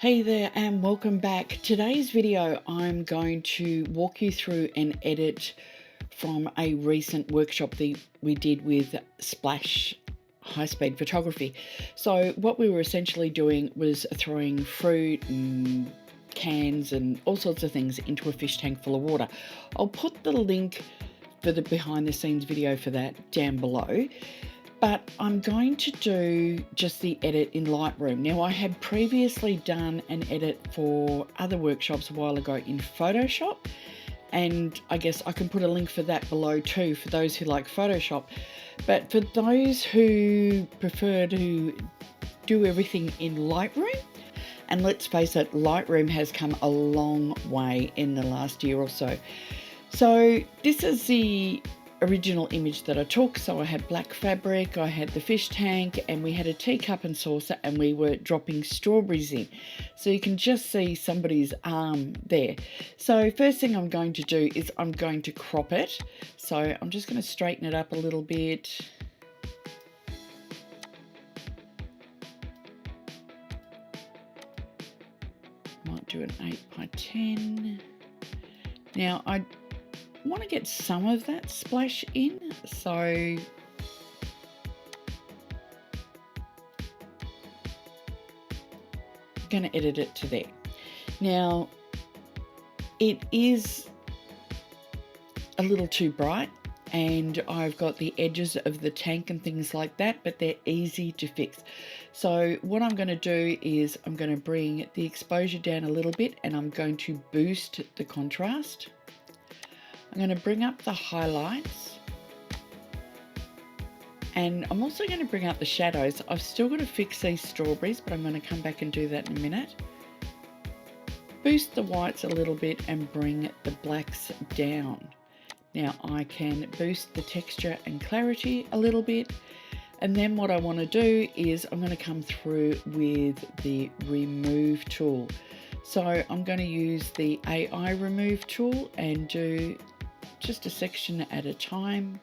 Hey there and welcome back. Today's video I'm going to walk you through an edit from a recent workshop that we did with Splash high-speed photography. So what we were essentially doing was throwing fruit and cans and all sorts of things into a fish tank full of water. I'll put the link for the behind the scenes video for that down below. But I'm going to do just the edit in Lightroom. Now, I had previously done an edit for other workshops a while ago in Photoshop, and I guess I can put a link for that below too for those who like Photoshop. But for those who prefer to do everything in Lightroom, and let's face it, Lightroom has come a long way in the last year or so. So this is the original image that I took. So I had black fabric, I had the fish tank, and we had a teacup and saucer, and we were dropping strawberries in. So you can just see somebody's arm there. So first thing I'm going to do is I'm going to crop it. So I'm just going to straighten it up a little bit. Might do an 8x10. Now I want to get some of that splash in, so I'm going to edit it to there. Now it is a little too bright and I've got the edges of the tank and things like that, but they're easy to fix. So what I'm going to do is I'm going to bring the exposure down a little bit and I'm going to boost the contrast. I'm going to bring up the highlights, and I'm also going to bring up the shadows. I've still got to fix these strawberries, but I'm going to come back and do that in a minute. Boost the whites a little bit and bring the blacks down. Now I can boost the texture and clarity a little bit, and then what I want to do is I'm going to come through with the remove tool. So I'm going to use the AI remove tool and do just a section at a time.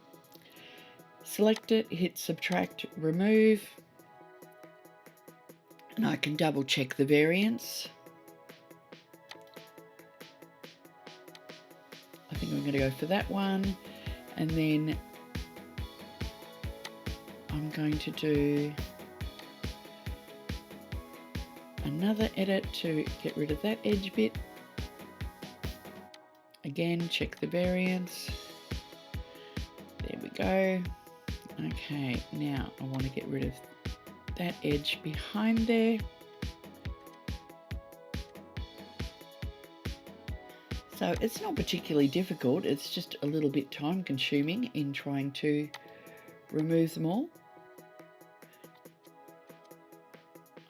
Select it, hit subtract, remove, and I can double check the variance. I think I'm going to go for that one, and then I'm going to do another edit to get rid of that edge bit. Again, check the variance. There we go. Okay, now I want to get rid of that edge behind there. So it's not particularly difficult, it's just a little bit time consuming in trying to remove them all.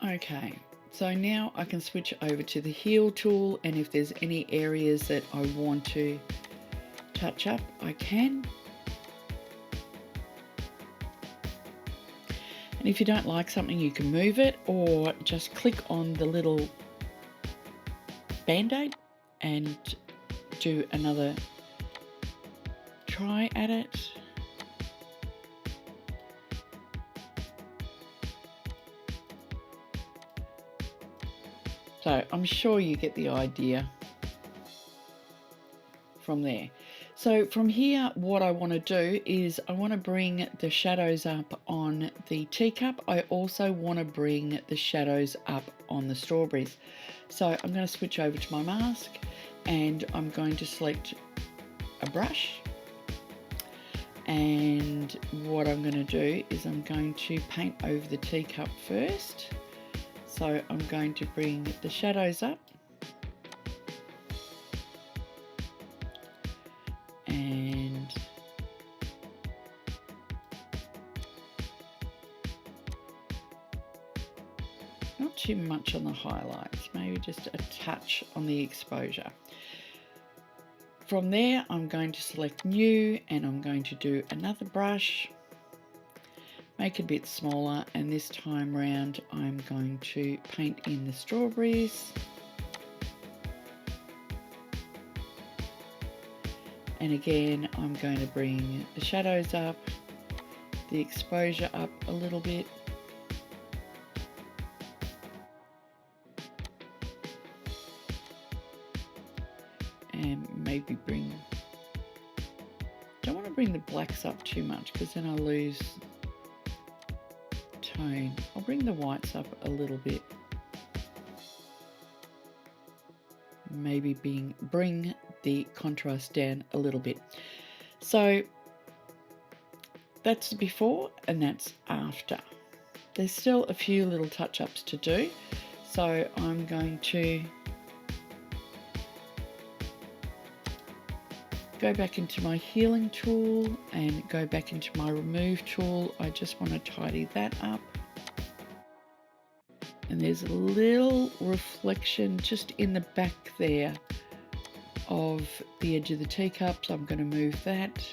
Okay. So now I can switch over to the heal tool, and if there's any areas that I want to touch up, I can. And if you don't like something, you can move it or just click on the little band-aid and do another try at it. So I'm sure you get the idea from there. So from here, what I want to do is I want to bring the shadows up on the teacup. I also want to bring the shadows up on the strawberries. So I'm going to switch over to my mask and I'm going to select a brush. And what I'm going to do is I'm going to paint over the teacup first. So I'm going to bring the shadows up and not too much on the highlights, maybe just a touch on the exposure. From there, I'm going to select new and I'm going to do another brush. Make it a bit smaller, and this time round I'm going to paint in the strawberries. And again, I'm going to bring the shadows up, the exposure up a little bit. maybe don't want to bring the blacks up too much because then I lose tone. I'll bring the whites up a little bit. Maybe bring the contrast down a little bit. So that's before and that's after. There's still a few little touch-ups to do, so I'm going to go back into my healing tool and go back into my remove tool. I just want to tidy that up. And there's a little reflection just in the back there of the edge of the teacup, so I'm going to move that.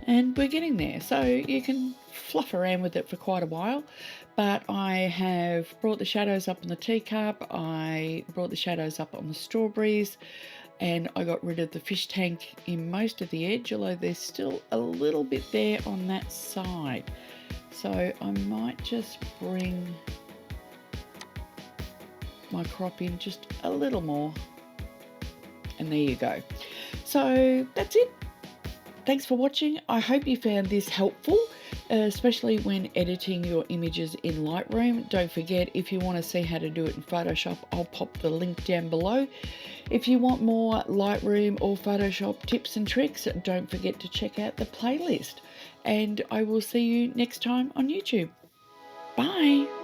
And we're getting there, so you can fluff around with it for quite a while, but I have brought the shadows up on the teacup, I brought the shadows up on the strawberries, and I got rid of the fish tank in most of the edge, although there's still a little bit there on that side. So I might just bring my crop in just a little more, and there you go. So that's it. Thanks for watching. I hope you found this helpful, especially when editing your images in Lightroom. Don't forget, if you want to see how to do it in Photoshop, I'll pop the link down below. If you want more Lightroom or Photoshop tips and tricks, don't forget to check out the playlist. And I will see you next time on YouTube. Bye.